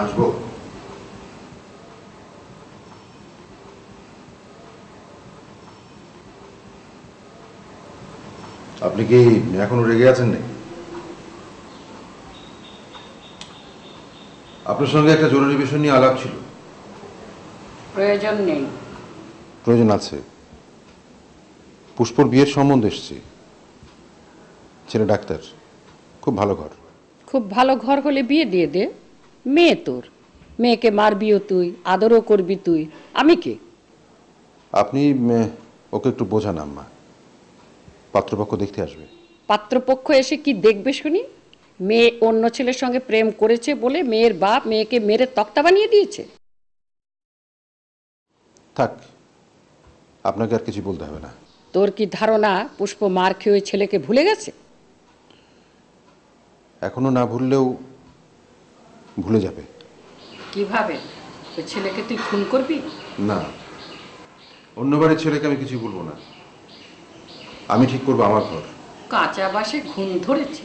আসবো। আপনি কি এখনো রেগে আছেন নাকি? আপনার সঙ্গে একটা জরুরি বিষয় নিয়ে আলাপ ছিল। প্রয়োজন নেই। প্রয়োজন আছে। পুষ্পর বিয়ের সম্বন্ধ এসছে। ছেলে ডাক্তার, খুব ভালো ঘর। খুব ভালো ঘর হলে বিয়ে দিয়ে দে। মেয়ে তোর, মেয়েকে মারবিও তুই, আদরও করবি তুই, আমি কে? আপনি ওকে একটু বোঝান আম্মা, পাত্রপক্ষ দেখতে আসবে। পাত্রপক্ষ এসে কি দেখবে শুনি? মেয়ে অন্য ছেলের সঙ্গে প্রেম করেছে বলে মেয়ের বাপ মেয়েকে মেরে তক্তা বানিয়ে দিয়েছে। থাক, আপনাকে আর কিছু বলতে হবে না। তোর কি ধারণা পুষ্প মার খেয়ে ওই ছেলেকে ভুলে গেছে? এখনো না ভুললেও ভুলে যাবে। কিভাবে? ওই ছেলেকে তুই খুন করবি? না, অন্য বাড়ির ছেলেকে আমি কিছু বলবো না। আমি ঠিক করবো আমার ঘর। কাঁচা বাসে ঘুম ধরেছে,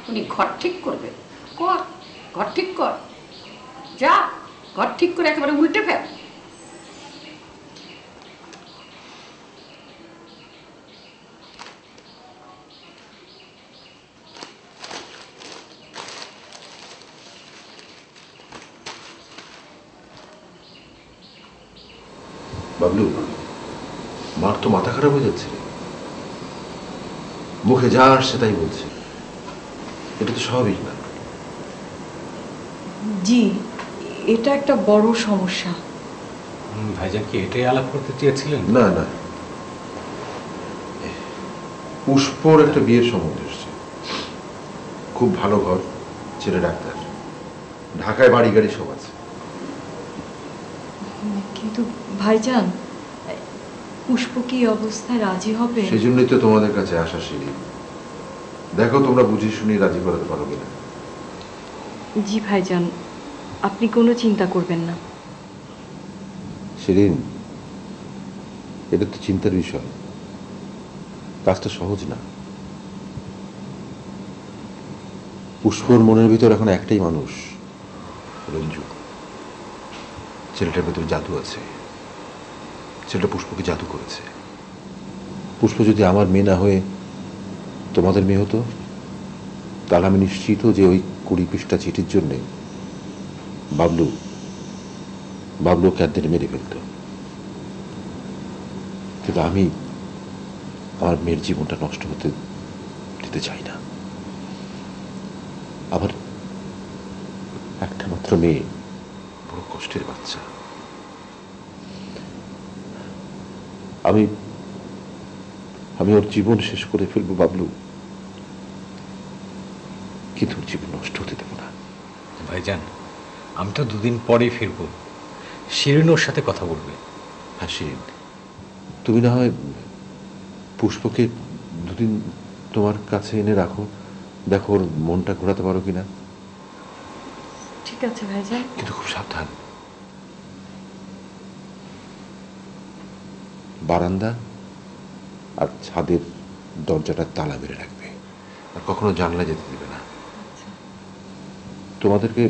উনি ঘর ঠিক করবে? কর, ঘর ঠিক কর। যা, ঘর ঠিক করে একেবারে উল্টে ফেল। বাবলু, মার তো মাথা খারাপ হয়ে যাচ্ছে। মুখে যা আসছে তাই বলছে। এটা তো স্বাভাবিক না। জি, এটা একটা বড় সমস্যা। ভাইজান কি এটাই আলাপ করতে চেয়েছিলেন? না না, পুষ্পর একটা বিয়ের সম্বন্ধ এসছে। খুব ভালো ঘর, ছেলে ডাক্তার, ঢাকায় বাড়ি গাড়ি সব আছে। কিন্তু ভাইজান, পুষ্প কি অবস্থায় রাজি হবে? সেই জন্যই তো তোমাদের কাছে আসা। সিঁড়ি দেখো, তোমরা বুঝে শুনে রাজি করাতে পারো কিনা। জি ভাইজান, আপনি কোনো চিন্তা করবেন না। শিরিন, এটা তো চিন্তার বিষয়, কাজটা সহজ না। পুষ্পর মনের ভিতর এখন একটাই মানুষ, রঞ্জু। ছেলেটার ভেতরে জাদু আছে। ছেলেটা পুষ্পকে জাদু করেছে। পুষ্প যদি আমার মেয়ে না হয়ে তোমাদের মেয়ে হতো, তাহলে আমি নিশ্চিত যে ওই 20 পৃষ্ঠা চিঠির জন্যে বাবলু ক্যান্টিনে মেরে ফেলত। কিন্তু আমি আমার মেয়ের জীবনটা নষ্ট হতে দিতে চাই না। আবার একটা মাত্র মেয়ে, বড় কষ্টের বাচ্চা। আমি ওর জীবন শেষ করে ফেলবো বাবলু, কিন্তু ওর জীবন নষ্ট হতে দেবো না। ভাইজান, আমি তো 2 দিন পরেই ফিরবো। শিরিন ওর সাথে কথা বলবে। হ্যাঁ শিরিন, তুমি না হয় পুষ্পকে 2 দিন তোমার কাছে এনে রাখো, দেখো ওর মনটা ঘোরাতে পারো কিনা। ঠিক আছে ভাইজান। কিন্তু খুব সাবধান। বারান্দা আর ছাদের দরজাটা তালা মেরে রাখবে, আর কখনো জানলা যেতে দেবে না। তোমাদেরকে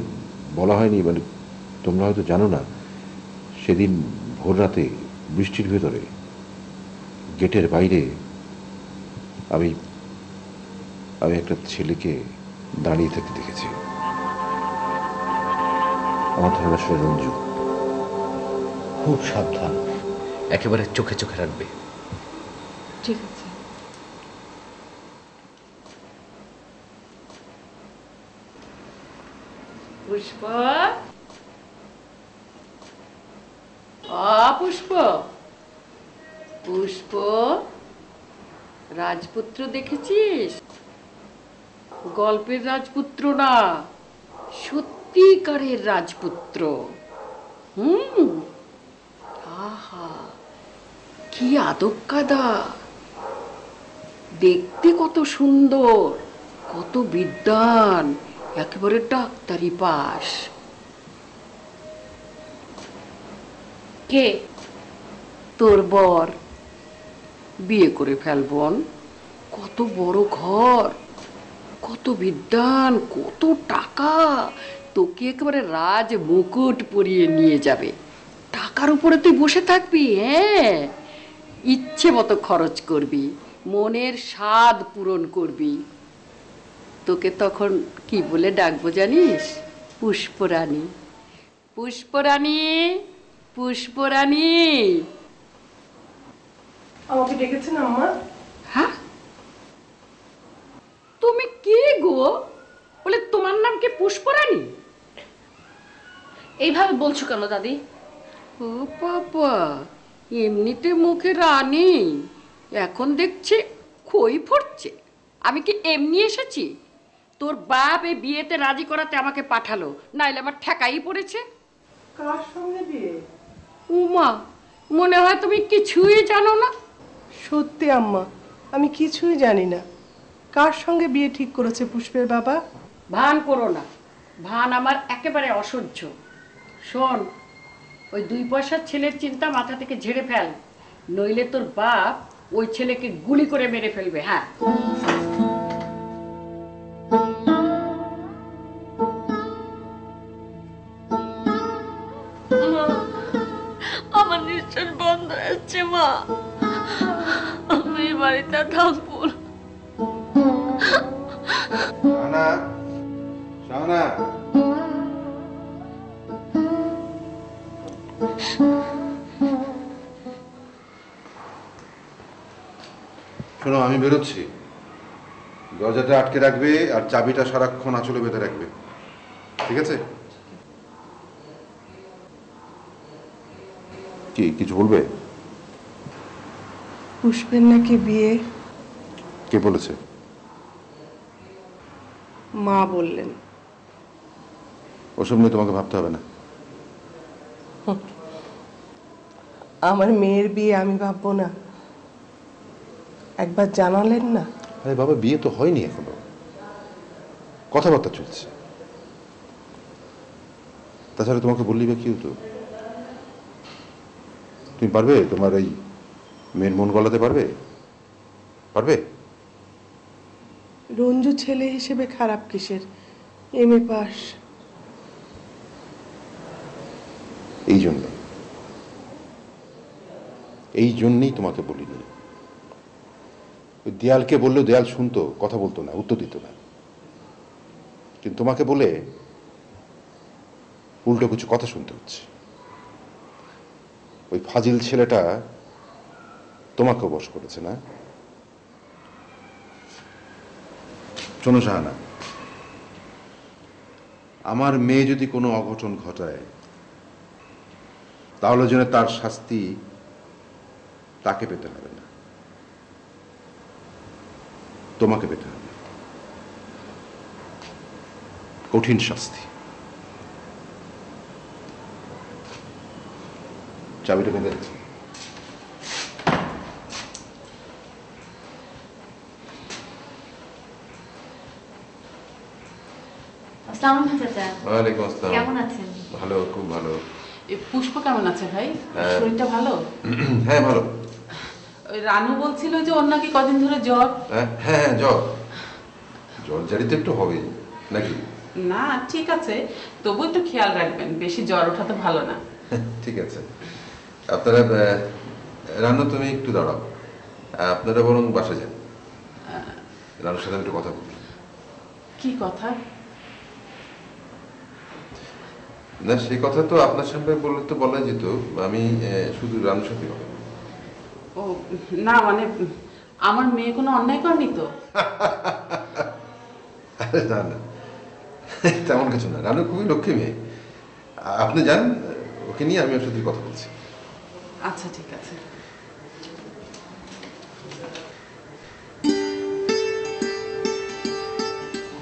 বলা হয়নি, মানে তোমরা হয়তো জানো না, সেদিন ভোর রাতে বৃষ্টির ভেতরে গেটের বাইরে আমি আমি একটা ছেলেকে দাঁড়িয়ে থাকতে দেখেছি। আমার ধারণা সে রঞ্জু। খুব সাবধান, একেবারে চোখে চোখে রাখবে। ঠিক আছে। পুষ্প, পুষ্প, পুষ্প, রাজপুত্র দেখেছিস? গল্পের রাজপুত্র না, সত্যিকারের রাজপুত্র। আহা, কি আদব কাদা, দেখতে কত সুন্দর, কত বিদ্বান, একেবারে ডাক্তারি পাস। কে? তোর বর। বিয়ে করে ফেলবন। কত বড় ঘর, কত বিদ্বান, কত টাকা, তোকে একেবারে রাজ মুকুট পরিয়ে নিয়ে যাবে। টাকার উপরে তুই বসে থাকবি, হ্যাঁ, ইচ্ছে মতো খরচ করবি, মনের স্বাদ পূরণ করবি। তোকে তখন কি বলে ডাকবো জানিস? পুষ্পরানী। পুষ্পরানী, পুষ্পরানী। আমাকে ডেকেছেন আম্মা? হ্যাঁ, তুমি কে গো? বলে তোমার নাম কি পুষ্পরানী? এইভাবে বলছো কেন দাদি? ও বাবা, এমনিতে মুখে রানী, এখন দেখছি খই ফুটছে। আমি কি এমনি এসেছি? তোর বাপ এই বিয়েতে রাজি করাতে আমাকে পাঠালো, নাইলে আমার ঠেকাই পড়েছে। কার সঙ্গে বিয়ে? উমা, মনে হয় তুমি কিছুই জানো না। সত্যি আম্মা, আমি কিছুই জানি না। কার সঙ্গে বিয়ে ঠিক করেছে পুষ্পের বাবা? ভান করো না, ভান আমার একেবারে অসহ্য। শোন, ওই 2 পয়সার ছেলের চিন্তা মাথা থেকে ঝেড়ে ফেল, নইলে তোর বাপ ওই ছেলেকে গুলি করে মেরে ফেলবে। হ্যাঁ, আমার নিশ্চয় বন্ধ হচ্ছে মা, আমি এই বাড়িতে থাকবো না। শাহানা, শোনো, আমি বেরোচ্ছি। দরজাটা আটকে রাখবে আর চাবিটা সারাক্ষণ আঁচলে বেঁধে রাখবে, ঠিক আছে? কি কিছু বলবে? পুষ্পের নাকি বিয়ে? কে বলেছে? মা বললেন। ওসব নিয়ে তোমাকে ভাবতে হবে না। আমার মেয়ের বিয়ে আমি ভাববো না? একবার জানালেন না? আরে বাবা, বিয়ে তো হয়নি এখনো, কথাবার্তা চলছে। তাছাড়া তোমাকে বললি বা কি হতো? তুমি পারবে তোমার এই মেয়ের মন গলাতে? পারবে? পারবে? রঞ্জু ছেলে হিসেবে খারাপ কিসের? MA pass. এই জন্যেই তোমাকে বলিনি। ওই দেয়ালকে বললেও দেয়াল শুনতো, কথা বলতো না, উত্তর দিত না। কিন্তু তোমাকে বলে উল্টো কিছু কথা শুনতে হচ্ছে। ওই ফাজিল ছেলেটা তোমাকেও বশ করেছে না? শোনো শাহানা, আমার মেয়ে যদি কোনো অঘটন ঘটায়, তাহলে যেন তার শাস্তি তাকে পেতে হবে না, তোমাকে পেতে হবে। কঠিন শাস্তি। চাবিটা বেঁধে রেখে। আসসালামু আলাইকুম চাচা। ওয়ালাইকুম আসসালাম। কেমন আছেন? ভালো, খুব ভালো। এ পুষ্প কেমন আছে ভাই? শরীরটা ভালো? হ্যাঁ ভালো। ওই রানু বলছিল যে ওর নাকি কদিন ধরে জ্বর। হ্যাঁ হ্যাঁ, জ্বর জ্বর জারি তো একটু হবেই নাকি? না ঠিক আছে, তবু একটু খেয়াল রাখবেন, বেশি জ্বর ওঠা তো ভালো না। ঠিক আছে। আপনারা রান্না, তুমি একটু দাঁড়াও, আপনারা বরং বাসা যান, রান্নার সাথে একটু কথা বলি। কি কথা? না, সেই কথা তো আপনার সামনে বললে তো বলা যেত, আমি শুধু রান্নার সাথে কথা বলবো। ও না, মানে আমার মেয়ে কোনো অন্যায় করেনি তো? না না, তেমন কিছু না, রানু খুবই লক্ষ্মী মেয়ে। আপনি যান, ওকে নিয়ে আমি ওর সাথে কথা বলছি। আচ্ছা ঠিক আছে।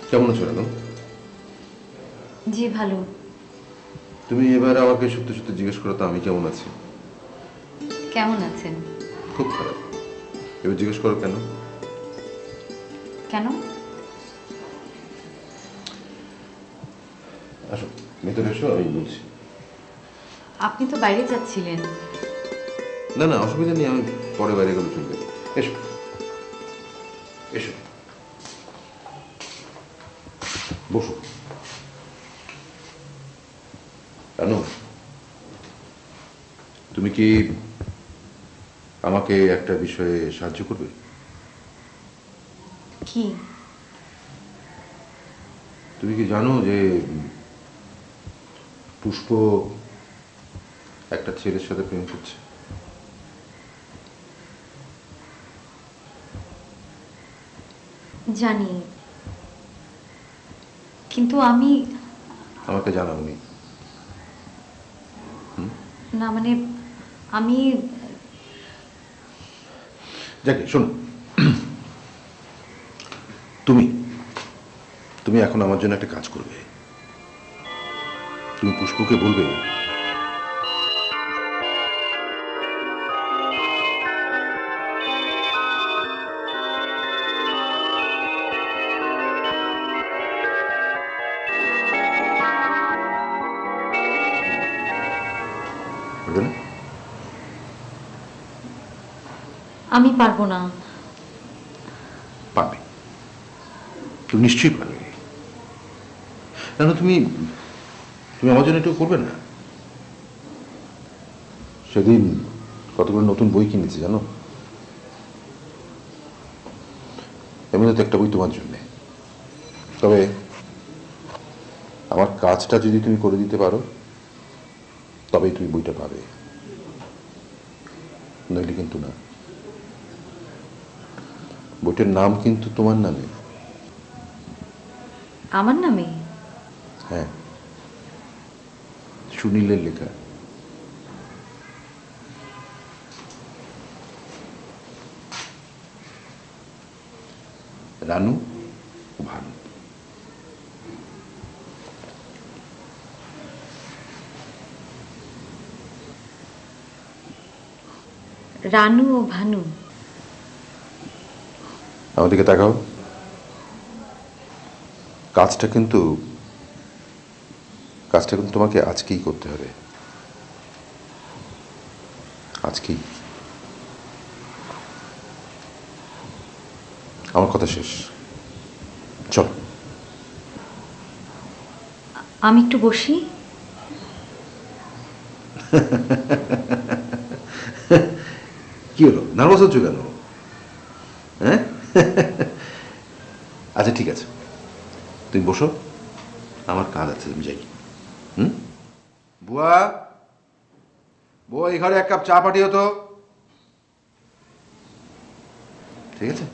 কেমন আছো রানু? জি ভালো। তুমি এবার আমাকে সত্যি সত্যি জিজ্ঞেস করো তো আমি কেমন আছি। কেমন আছেন? খুব খারাপ। এবার জিজ্ঞেস করো কেন? কেন? আসো ভেতরে এসো, আমি বলছি। আপনি তো বাইরে যাচ্ছিলেন। না না, অসুবিধা নেই, আমি পরে বাইরে গেলে চলবে। এসো এসো, বসো। রানু, তুমি কি আমাকে একটা বিষয়ে সাহায্য করবে? কি? তুমি কি জানো যে পুষ্প একটা ছেলের সাথে প্রেম করছে? জানি, কিন্তু আমি আমাকে জানাওনি। না, মানে আমি যাকে শোনো, তুমি তুমি এখন আমার জন্য একটা কাজ করবে। তুমি পুষ্পকে বলবে বলবে না? আমি পারবো না। পারবে, তুমি নিশ্চয়ই পারবে। কেন তুমি তুমি আমার জন্য একটু করবে না? সেদিন কতগুলো নতুন বই কিনেছি জানো, এর মধ্যে তো একটা বই তোমার জন্য। তবে আমার কাজটা যদি তুমি করে দিতে পারো তবেই তুমি বইটা পাবে, নইলে কিন্তু না। বইটার নাম কিন্তু তোমার নামে। আমার নামে? হ্যাঁ, সুনীলের লেখা। রানু ও ভানু। রানু ও ভানু? আমার দিকে তাকাও। কাজটা কিন্তু তোমাকে আজকেই করতে হবে, আজকেই। আমার কথা শেষ, চলো। আমি একটু বসি। কি হলো, নার্ভাস হচ্ছ কেন? হ্যাঁ আচ্ছা ঠিক আছে, তুমি বসো, আমার কাজ আছে, আমি যাই। বুয়া, বুয়া, এই ঘরে এক কাপ চা পাঠিও তো। ঠিক আছে,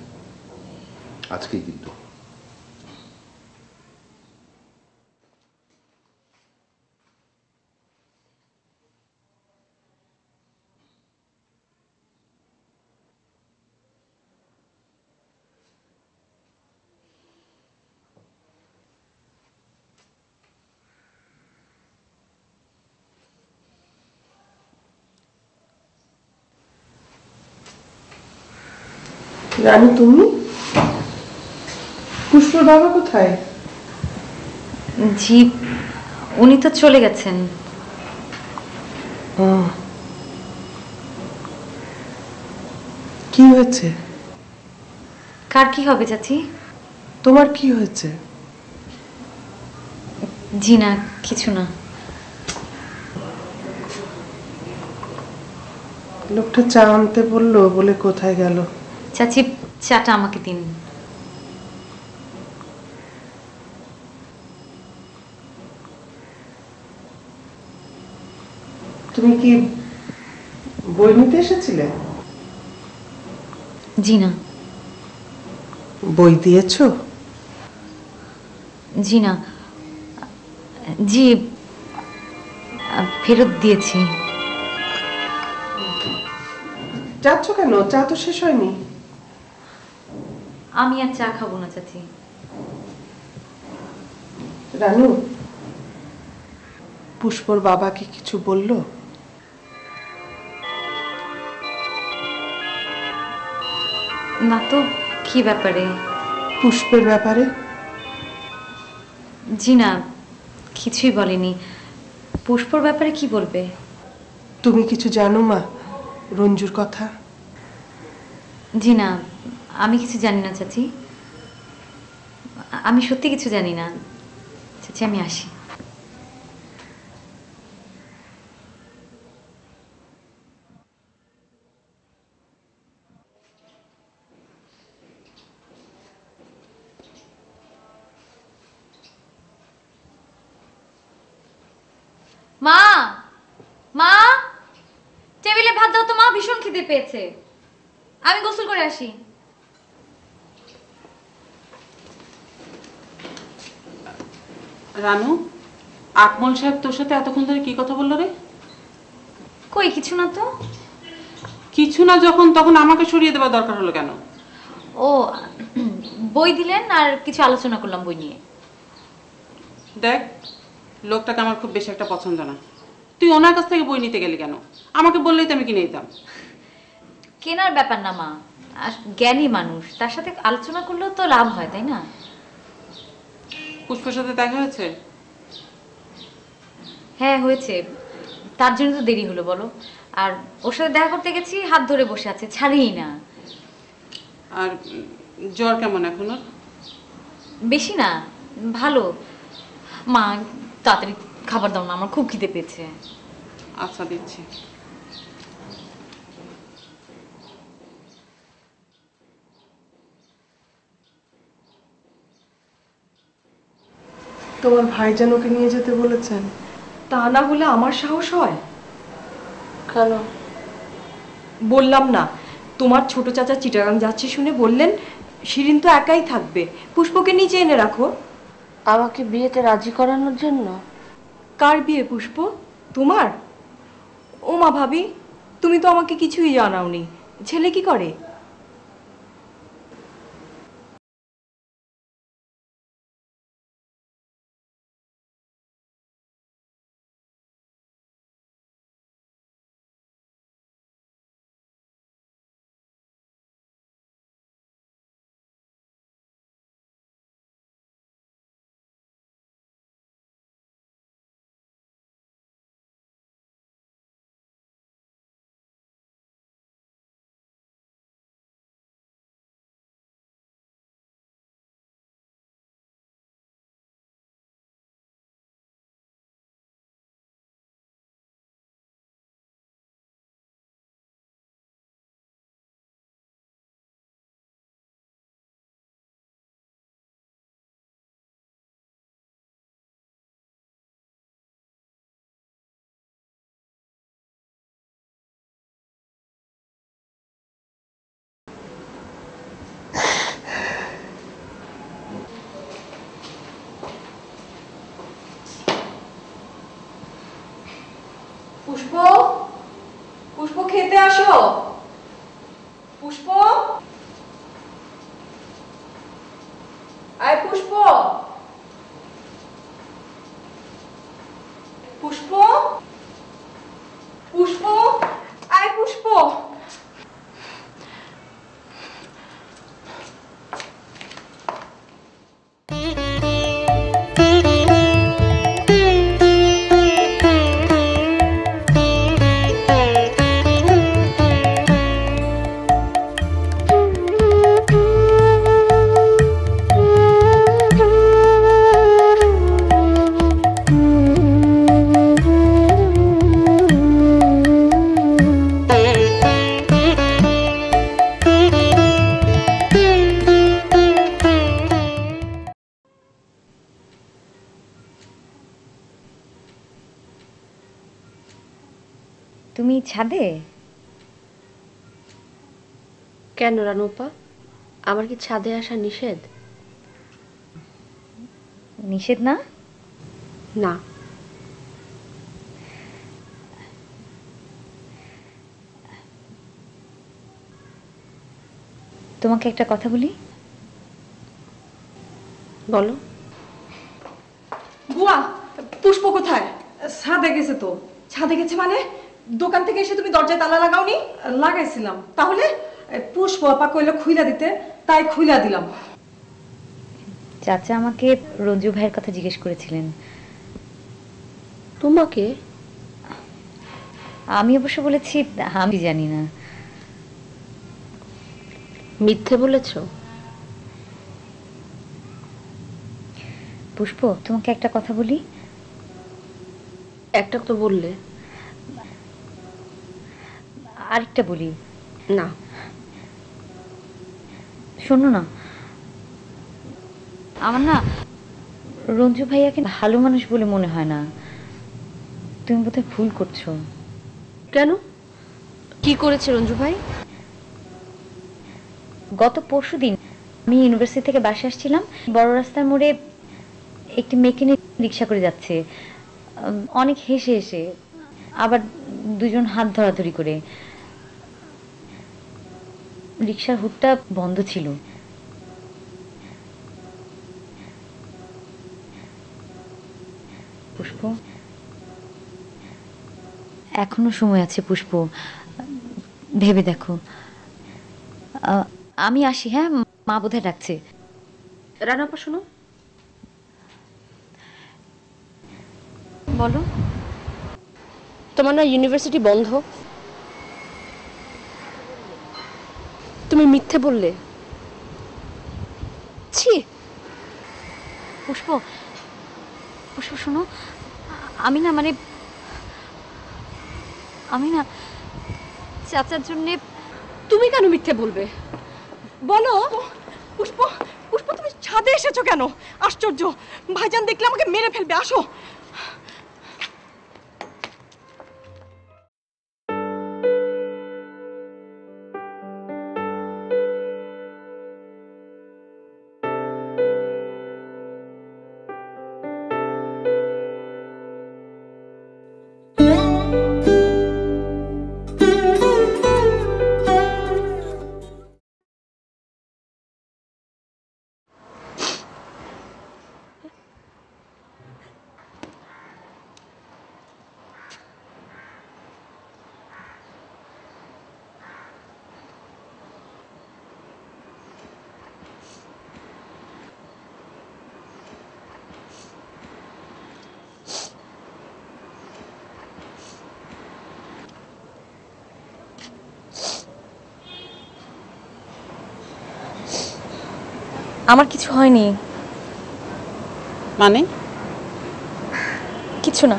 আজকেই কিন্তু। রানু, তুমি? পুষ্পর বাবা কোথায়? জি, উনি তো চলে গেছেন। কি হয়েছে? কার কি হবে চাচি? তোমার কি হয়েছে? জি না, কিছু না। লোকটা চা আনতে বললো, বলে কোথায় গেল? চাচি, চাটা আমাকে দিন। তুমি কি বই নিতে এসেছিলে? জি না। বই দিয়েছো? জি না। জি, ফেরত দিয়েছি। যাচ্ছ কেন? চা তো শেষ হয়নি। আমি আর চা খাবো না চাচি। রানু, পুষ্পর বাবাকে কিছু বললো? না তো, কি ব্যাপারে? পুষ্পের ব্যাপারে? জি না, কিছুই বলেনি। পুষ্পর ব্যাপারে কি বলবে? তুমি কিছু জানো মা রঞ্জুর কথা? জি না, আমি কিছু জানি না চাচি। আমি সত্যি কিছু জানি না চাচি। আমি আসি। মা, মা, টেবিলে ভাত দাও তো মা, ভীষণ খিদে পেয়েছে। আমি গোসল করে আসি। রানু, আকমল সাহেব তোর সাথে এতক্ষণ ধরে কি কথা বললো রে? কই কিছু না তো। কিছু না যখন, তখন আমাকে সরিয়ে দেওয়া দরকার হলো কেন? ও, বই দিলেন আর কিছু আলোচনা করলাম বই নিয়ে। দেখ, লোকটাকে আমার খুব বেশি একটা পছন্দ না। তুই ওনার কাছ থেকে বই নিতে গেলি কেন? আমাকে বললেই তো আমি কিনে দিতাম। কেনার ব্যাপার না মা, জ্ঞানী মানুষ, তার সাথে আলোচনা করলেও তো লাভ হয়, তাই না? পুষ্পর সাথে দেখা হয়েছে? হ্যাঁ হয়েছে, তার জন্য তো দেরি হলো বলো। আর ওর সাথে দেখা করতে গেছি, হাত ধরে বসে আছে, ছাড়েই না। আর জ্বর কেমন এখন ওর? বেশি না, ভালো। মা, তাড়াতাড়ি খাবার দাও না, আমার খুব খিদে পেয়েছে। আচ্ছা, দিচ্ছি। তোমার ভাইজান ওকে নিয়ে যেতে বলেছেন? তা না হলে আমার সাহস হয়? কেন? বললাম না, তোমার ছোট চাচা চিটাগাং যাচ্ছে শুনে বললেন শিরিন তো একাই থাকবে, পুষ্পকে নিচে এনে রাখো। আমাকে বিয়েতে রাজি করানোর জন্য? কার বিয়ে পুষ্প? তোমার? ও মা ভাবি, তুমি তো আমাকে কিছুই জানাওনি। ছেলে কি করে? পুষ্প, পুষ্প খেতে আসো। পুষ্প, আয় পুষ্প, পুষ্প, পুষ্প, আয় পুষ্প। ছাদে? কেন রানুপা, আমার কি ছাদে আসা নিষেধ? নিষেধ না? না। তোমাকে একটা কথা বলি। বলো। বুয়া, পুষ্প কোথায়? ছাদে গেছে তো। ছাদে গেছে মানে? দোকান থেকে এসে তুমি দরজায় তালা লাগাওনি? লাগাইছিলাম। তাহলে পুষ্প আপা কইলো খুইলা দিতে, তাই খুইলা দিলাম। চাচা আমাকে রঞ্জু ভাইয়ের কথা জিজ্ঞেস করেছিলেন। তোমাকে? আমি অবশ্য বলেছি আমি জানি না। মিথ্যে বলেছো? পুষ্প, তোমাকে একটা কথা বলি। একটা তো বললে। আরেকটা বলি। না। শোনো না, আমার না রঞ্জু ভাইয়াকে ভালো মানুষ বলে মনে হয় না। তুমি বোধহয় ভুল করছো। কেন? কি করেছে রঞ্জু ভাই? গত পরশুদিন আমি ইউনিভার্সিটি থেকে বাসে আসছিলাম, বড় রাস্তার মোড়ে একটি মেয়েকে নিয়ে রিক্সা করে যাচ্ছে। অনেক হেসে হেসে, আবার দুজন হাত ধরাধরি করে। রিক্সার হুডটা বন্ধ ছিল। পুষ্প, এখনো সময় আছে পুষ্প, ভেবে দেখো। আমি আসি, হ্যাঁ? মা বোধহয় ডাকছে। রানাপা শোনো। বলো। তোমার না ইউনিভার্সিটি বন্ধ? তুমি মিথ্যে বললে। ছি। পুষ্প, পুষ্প শোনো, আমি না চাচার জন্যে। তুমি কেন মিথ্যে বলবে? বলো। পুষ্প, পুষ্প তুমি ছাদে এসেছো কেন? আশ্চর্য, ভাইজান দেখলে আমাকে মেরে ফেলবে। আসো। আমার কিছু হয়নি। মানে? কিছু না।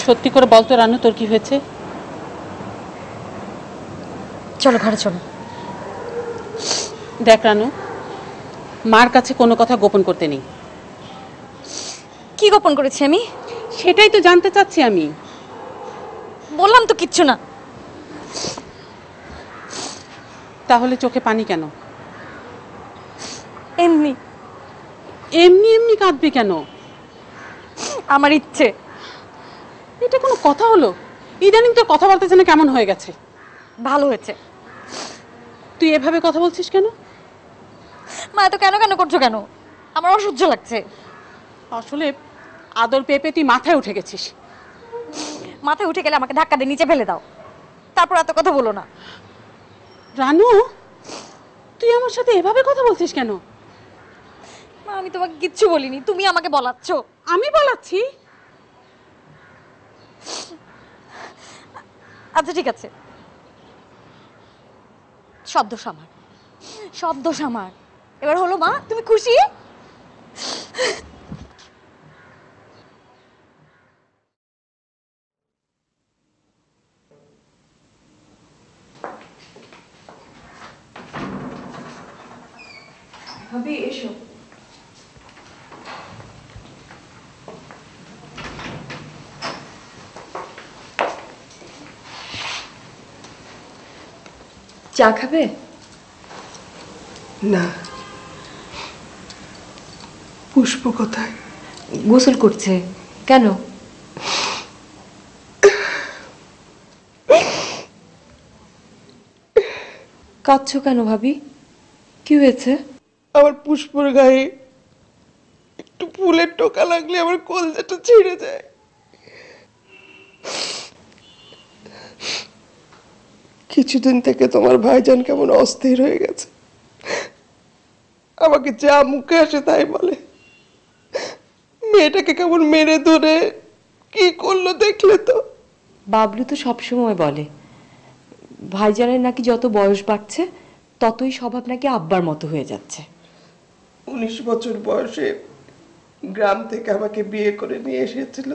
সত্যি করে বলতো রানু, তোর কি হয়েছে? চলো ঘরে চলো। দেখ রানু, মার কাছে কোনো কথা গোপন করতে নেই। কি গোপন করেছি আমি? সেটাই তো জানতে চাচ্ছি আমি। বললাম তো কিচ্ছু না। তাহলে চোখে পানি কেন? এমনি। এমনি এমনি কাঁদবি কেন? আমার ইচ্ছে। এটা কোনো কথা হলো? ইদানিং তোর কথা বলতে যেন কেমন হয়ে গেছে। ভালো হয়েছে। তুই এভাবে কথা বলছিস কেন? মা এত কেন কেন করছো কেন? আমার অসহ্য লাগছে। আসলে আদর পেপে তুই মাথায় উঠে গেছিস। মাথায় উঠে গেলে আমাকে ধাক্কা দিয়ে নিচে ফেলে দাও, তারপর এত কথা বলো না। রানু, তুই আমার সাথে এভাবে কথা বলছিস কেন? মা আমি তোমাকে কিচ্ছু বলিনি, তুমি আমাকে বলাচ্ছ। আমি বলাচ্ছি? আচ্ছা ঠিক আছে, সব দোষ আমার, সব দোষ আমার। এবার হলো মা, তুমি খুশি? ভাবি এসো। চা খাবে? না। পুষ্প কোথায়? গোসল করছে। কেন? কাঁদছো কেন ভাবি? কি হয়েছে? আমার পুষ্পর গায়ে একটু ফুলের টোকা লাগলে আমার কলজাটা ছিঁড়ে যায়। কিছুদিন থেকে তোমার ভাইজান কেমন অস্থির হয়ে গেছে। আমাকে যা মুখে আসে তাই বলে। মেয়েটাকে কেমন মেরে ধরে কি করলো দেখলে তো? বাবলু তো সবসময় বলে ভাইজানের নাকি যত বয়স বাড়ছে ততই স্বভাব নাকি আব্বার মতো হয়ে যাচ্ছে। 19 বছর বয়সে গ্রাম থেকে আমাকে বিয়ে করে নিয়ে এসেছিল।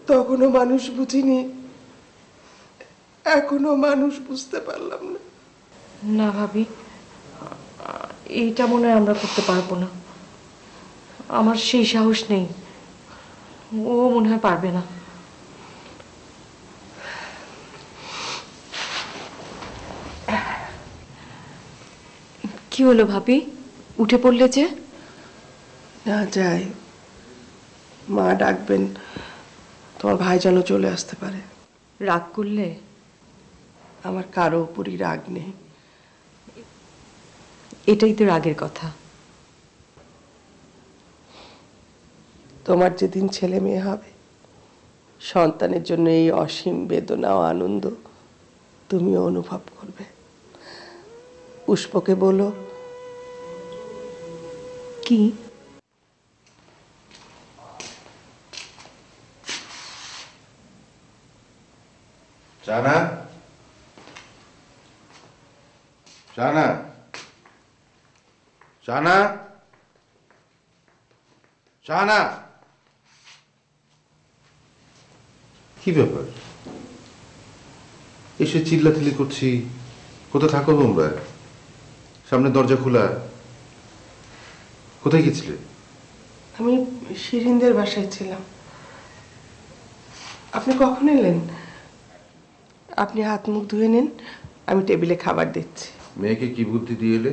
তখনও মানুষ বুঝিনি, এখনো মানুষ বুঝতে পারলাম না। না ভাবি, এইটা মনে হয় আমরা করতে পারবো না। আমার সেই সাহস নেই, ও মনে হয় পারবে না। কি হলো ভাবি, উঠে পড়লে যে? না যাই, মা ডাকবেন, তোমার ভাই যেন চলে আসতে পারে। রাগ করলে? আমার কারো উপরই রাগ নেই। এটাই তো রাগের কথা। তোমার যেদিন ছেলে মেয়ে হবে, সন্তানের জন্য এই অসীম বেদনা ও আনন্দ তুমিও অনুভব করবে। পুষ্পকে বলো। কি? জানা, জানা, জানা, জানা, কি ব্যাপার? এসে চিল্লাচিল্লি করছি, কোথায় থাকো তোমরা? সামনে দরজা খোলা, কোথায় গেছিলে? আমি শিরিনদের বাসায় ছিলাম। আপনি কখন এলেন? আপনি হাত মুখ ধুয়ে নিন, আমি টেবিলে খাবার দিচ্ছি। মেয়েকে কি বুদ্ধি দিয়ে এলে?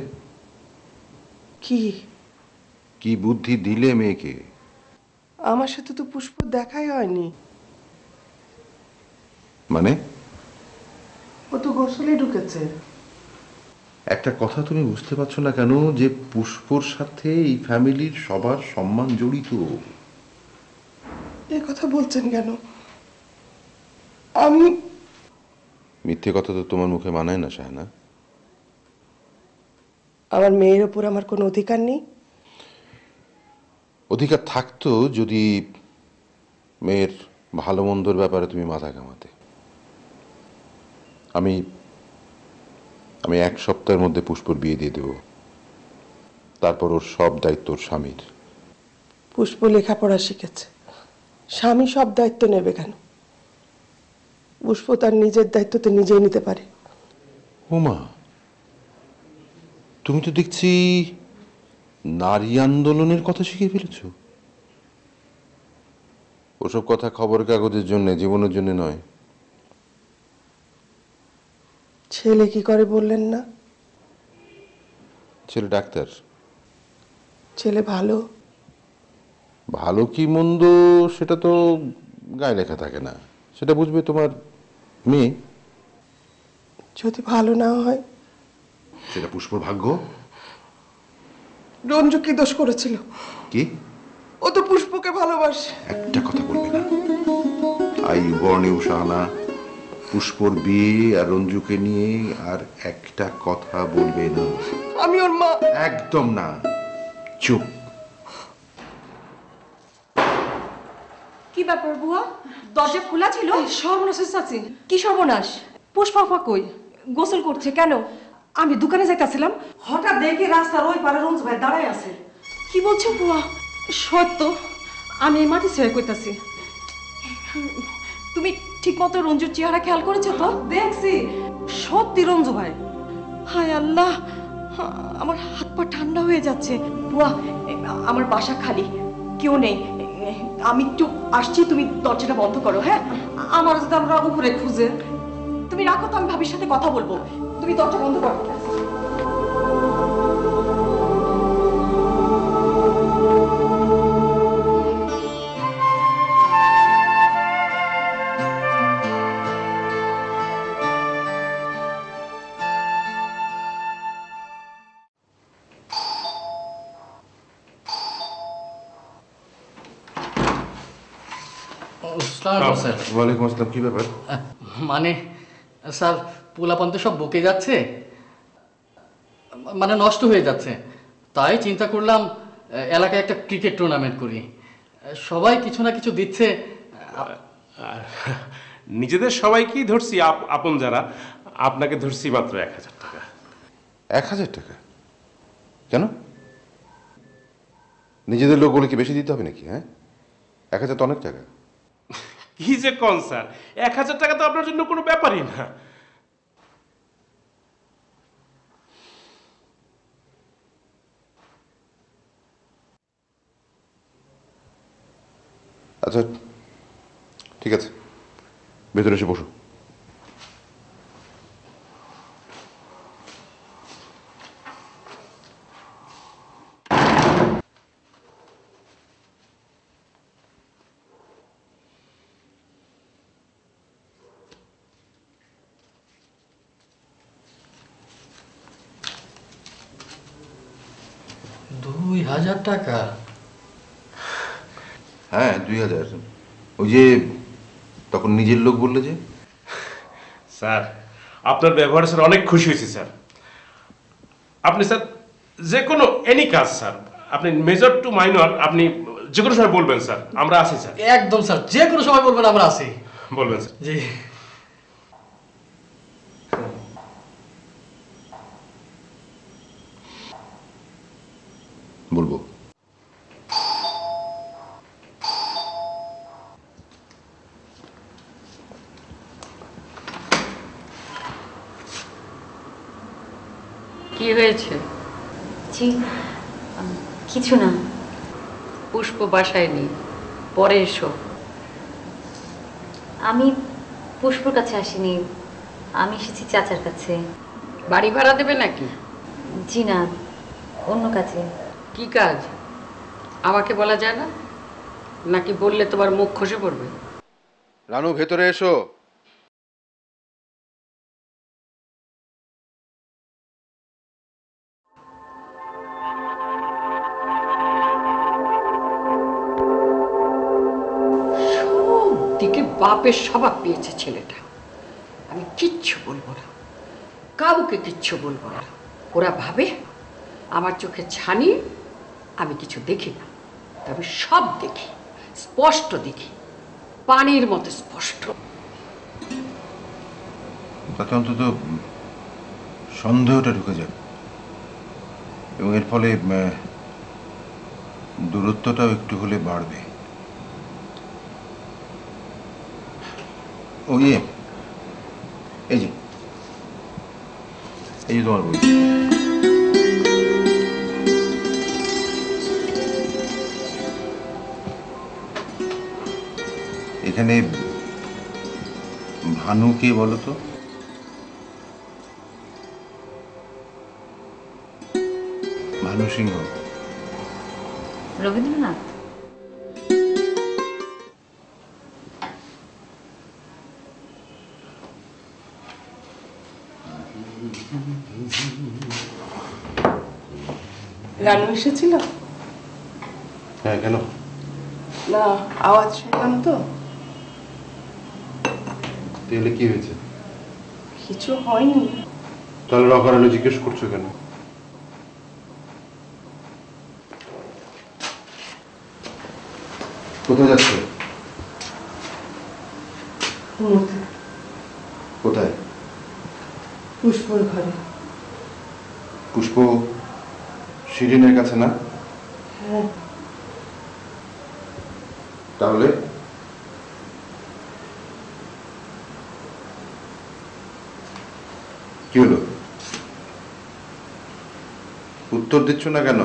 কি? কি বুদ্ধি দিলে মেয়েকে? আমার সাথে তো পুষ্প দেখাই হয়নি। মানে? ও তো গোসলে ঢুকেছে। একটা কথা তুমি বুঝতে পারছো না কেন, যে পুষ্পর সাথে এই ফ্যামিলির সবার সম্মান জড়িত। এ কথা বলছেন কেন? আমি মিথ্যে কথা তো তোমার মুখে মানায় না শাহানা। আমার মেয়ের ওপর আমার কোনো অধিকার নেই? অধিকার থাকতো যদি মেয়ের ভালো মন্দর ব্যাপারে তুমি মাথা ঘামাতে। আমি আমি 1 সপ্তাহের মধ্যে পুষ্পর বিয়ে দিয়ে দেব, তারপর ওর সব দায়িত্ব ওর স্বামীর। পুষ্প লেখাপড়া শিখেছে, স্বামী সব দায়িত্ব নেবে কেন? পুষ্প তার নিজের দায়িত্ব তো নিজেই নিতে পারে। ওমা, তুমি তো দেখছি নারী আন্দোলনের কথা শিখে ফেলেছ। ওসব কথা খবর কাগজের জন্য, জীবনের জন্য নয়। ছেলে কি করে বললেন না? ছেলে ডাক্তার। ছেলে ভালো? ভালো কি মন্দ সেটা তো গায়ে লেখা থাকে না, সেটা বুঝবে তোমার মেয়ে। যদি ভালো না হয়? সেটা পুষ্পর ভাগ্য। রঞ্জু কি দোষ করেছিল? কি? ও তো পুষ্পকে ভালোবাসে। একটা কথা বলবে না। আই ওয়ার্ন ইউ শাহানা, পুষ্পর বিয়ে আর রঞ্জুকে নিয়ে আর একটা কথা বলবে না। আমি ওর মা। একদম না, চুপ। কি ব্যাপার বুয়া, দরজা খোলা ছিল? সর্বনাশ চাচি। কি সর্বনাশ? পুষ্পা কই? গোসল করছে কেন? আমি দোকানে যাইতাছিলাম, হঠাৎ দেখি রাস্তার ওই পারে রঞ্জু ভাই দাঁড়ায় আছে। কি বলছো বুয়া? সত্য, আমি এই মাটি ছেড়ে কইতাছি। তুমি ঠিক মতো রঞ্জুর চেহারা খেয়াল করেছো তো? দেখছি, সত্যি রঞ্জু ভাই। হায় আল্লাহ, আমার হাত পা ঠান্ডা হয়ে যাচ্ছে। বুয়া, আমার বাসা খালি, কেউ নেই, আমি একটু আসছি, তুমি দরজাটা বন্ধ করো। হ্যাঁ, আমার যদি আমরা উপরে খুঁজে। তুমি তুমি রাখো তো, আমি ভাবির সাথে কথা বলবো। তুমি দরজা বন্ধ করো। স্যার ওয়ালাইকুম আসসালাম। কি ব্যাপার? মানে স্যার পোলাপান তো সব বকে যাচ্ছে, মানে নষ্ট হয়ে যাচ্ছে, তাই চিন্তা করলাম এলাকায় একটা ক্রিকেট টুর্নামেন্ট করি। সবাই কিছু না কিছু দিচ্ছে। নিজেদের সবাইকেই ধরছি আপন যারা, আপনাকে ধরছি মাত্র 1000 টাকা। 1000 টাকা? কেন? নিজেদের লোক বলে কি বেশি দিতে হবে নাকি? হ্যাঁ, 1000 তো অনেক টাকা। কি যে কোন স্যার, 1000 টাকা তো আপনার জন্য কোনো ব্যাপারই না। আচ্ছা ঠিক আছে, ভেতরে এসে বসো। টাকা? হ্যাঁ 2000। ওই যে তখন নিজের লোক বললে যে। স্যার আপনার ব্যবহারে স্যার অনেক খুশি হয়েছি স্যার। আপনি স্যার যে কোনো এনি কাজ স্যার, আপনি মেজর টু মাইনর আপনি যে কোনো সময় বলবেন স্যার, আমরা আছি স্যার। একদম স্যার, যে কোনো সময় বলবেন, আমরা আছি। বলবেন স্যার। জি। বলবো। কি হয়েছে? জি কিছু না। পুষ্প বাসায় নেই, পরে এসো। আমি পুষ্পর কাছে আসিনি, আমি এসেছি চাচার কাছে। বাড়ি ভাড়া দেবে নাকি? জি না, অন্য কাজে। কি কাজ আমাকে বলা যায় না? নাকি বললে তোমার মুখ খসে পড়বে? রানু ভেতরে এসো। দিকে বাপের স্বভাব পেয়েছে ছেলেটা। আমি কিচ্ছু বলবো না, কাউকে কিচ্ছু বলবো না। ওরা ভাবে আমার চোখে ছানি, আমি কিছু দেখি না। তবে সব দেখি, স্পষ্ট দেখি, পানির মতো স্পষ্ট। তাতে অন্তত সন্দেহটা ঢুকে যাবে এবং এর ফলে দূরত্বটাও একটু হলে বাড়বে। ও ইয়ে, এই যে তোমার বই। এখানে ভানু কে বলো তো? ভানু সিংহ। রবীন্দ্রনাথ। রানু এসেছিল? হ্যাঁ কেন? না, আওয়াজ শুনলাম তো। তাহলে কি হয়েছে? কিছু হয়নি। তাহলে রকারালে জিজ্ঞেস করছো কেন? কোথায় যাচ্ছ? কোথায়? পুষ্পর ঘরে। পুষ্প শিরিনের কাছে না? হ্যাঁ। তাহলে কি হলো? উত্তর দিচ্ছ না কেন?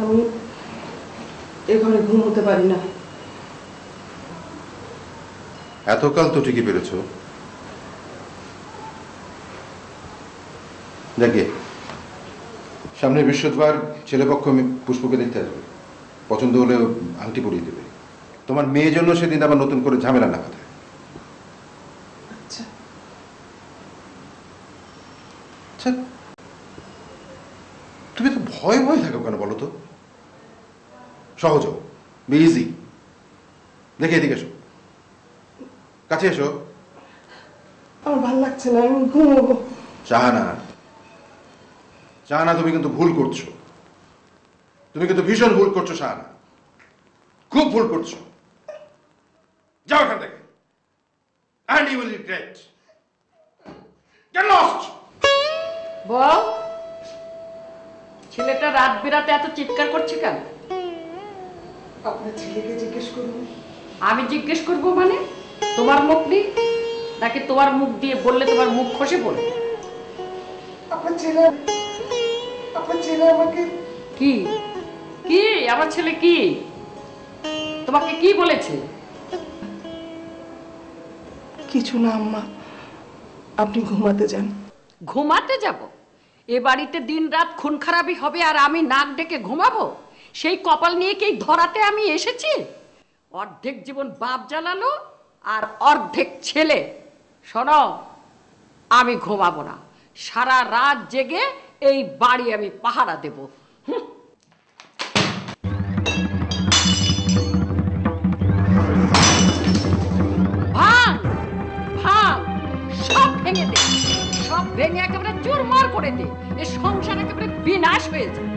আমি এ ঘরে ঘুমোতে পারি না। এতকাল তো ঠিকই পেরেছ। দেখে সামনে বৃহস্পতিবার ছেলেপক্ষ পুষ্পকে দেখতে আসবে, পছন্দ হলে আংটি পরিয়ে দেবে। তোমার মেয়ের জন্য সেদিন আবার নতুন করে ঝামেলা না পাতে। আচ্ছা আচ্ছা, তুমি তো ভয় ভয় থাকো কেন বলো তো? সহজ হও, বি ইজি। দেখে এদিকে এসো, কাছে এসো। আমার ভালো লাগছে না, আমি ঘুমোবো। চাহানা, চাহানা, তুমি কিন্তু ভুল করছো। তুমি কিন্তু ভীষণ ভুল করছো শাহানা, খুব ভুল করছো। যাও এখান থেকে, and you will regret. Get lost. বল, ছেলেটা রাত বেরাতে এত চিৎকার করছে কেন? আপনার ছেলেকে জিজ্ঞেস করুন। আমি জিজ্ঞেস করব মানে? তোমার মুখ নেই নাকি? তোমার মুখ দিয়ে বললে তোমার মুখ খসে পড়বে। আপনার ছেলে আমাকে কি কি আমার ছেলে কি তোমাকে কি বলেছে? কিছু না আম্মা, আপনি ঘুমাতে যান। ঘুমাতে যাব? এ বাড়িতে দিন রাত খুন খারাপই হবে আর আমি নাক ডেকে ঘুমাবো? সেই কপাল নিয়ে কি ধরাতে আমি এসেছি? অর্ধেক জীবন বাপ জ্বালালো আর অর্ধেক ছেলে। শোনো, আমি ঘুমাবো না, সারা রাত জেগে এই বাড়ি আমি পাহারা দেব। ভাঙ ভাঙ, সব ভেঙে দে, সব ভেঙে একেবারে চুরমার করে দে, এ সংসার একেবারে বিনাশ হয়ে যায়।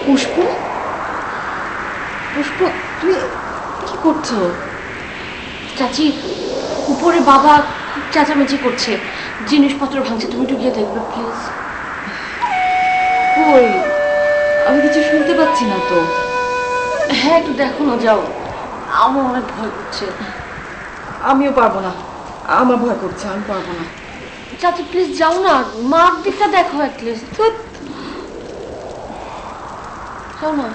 পুষ্প, পুষ্প, তুমি কি করছো? চাচি, উপরে বাবা খুব চেঁচামেচি করছে, জিনিসপত্র ভাঙছে, তুমি একটু গিয়ে দেখবে প্লিজ। কই, আমি কিছু শুনতে পাচ্ছি না তো। হ্যাঁ, একটু দেখো না, যাও। আমার অনেক ভয় করছে। আমিও পারবো না, আমার ভয় করছে, আমি পারবো না। চাচি প্লিজ যাও না, মার দিকটা দেখো অ্যাটলিস্ট। যাও না।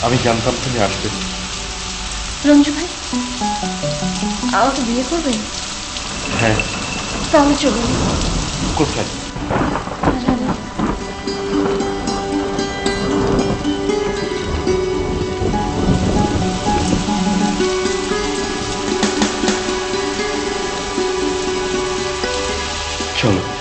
আমি জানতাম তুমি আসবে। রঞ্জু ভাই আমাকে বিয়ে করবেন? হ্যাঁ। তাহলে চলুন। কোথায়? চলো।